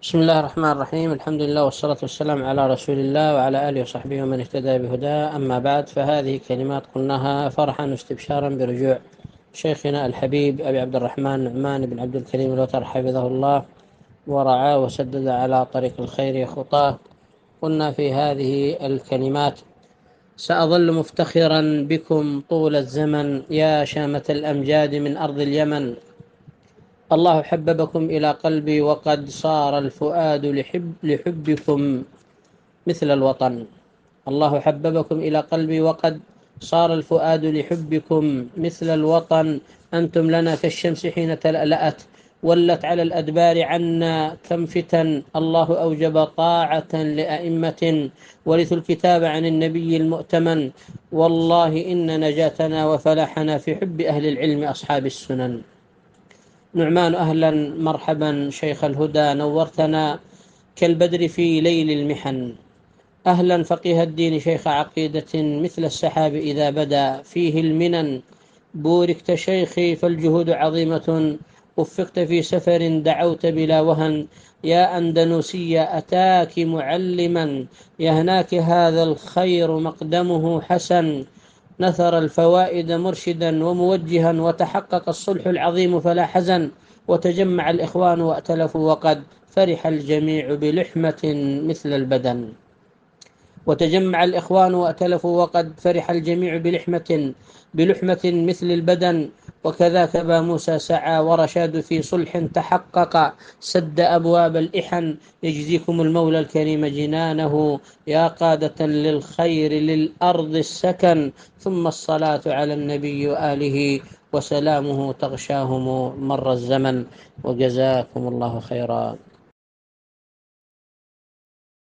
بسم الله الرحمن الرحيم. الحمد لله والصلاة والسلام على رسول الله وعلى آله وصحبه ومن اهتدى بهداه. أما بعد، فهذه كلمات قلناها فرحا واستبشارا برجوع شيخنا الحبيب أبي عبد الرحمن نعمان بن عبد الكريم الوتر حفظه الله ورعاه وسدد على طريق الخير خطاه. قلنا في هذه الكلمات: سأظل مفتخرا بكم طول الزمن يا شامة الأمجاد من أرض اليمن. الله حببكم إلى قلبي وقد صار الفؤاد لحبكم مثل الوطن. الله حببكم إلى قلبي وقد صار الفؤاد لحبكم مثل الوطن. أنتم لنا كالشمس حين تلألأت، ولت على الأدبار عنا كم فتن. الله أوجب طاعة لأئمة ورثوا الكتاب عن النبي المؤتمن. والله إن نجاتنا وفلاحنا في حب أهل العلم أصحاب السنن. نعمان: أهلا مرحبا شيخ الهدى، نورتنا كالبدر في ليل المحن. أهلا فقيه الدين شيخ عقيدة، مثل السحاب إذا بدا فيه المنن. بوركت شيخي فالجهود عظيمة، وفقت في سفر دعوت بلا وهن. يا أندنوسية أتاك معلما، يهناك هذا الخير مقدمه حسن. نثر الفوائد مرشدا وموجها، وتحقق الصلح العظيم فلا حزن. وتجمع الإخوان وائتلفوا وقد فرح الجميع بلحمة مثل البدن. وتجمع الإخوان وائتلفوا وقد فرح الجميع بلحمة مثل البدن. وكذاك أبا موسى سعى ورشاد في صلح تحقق، سد أبواب الإحن. يجزيكم المولى الكريم جنانه، يا قادة للخير للأرض السكن. ثم الصلاة على النبي وآله وسلامه تغشاهم مر الزمن. وجزاكم الله خيرا.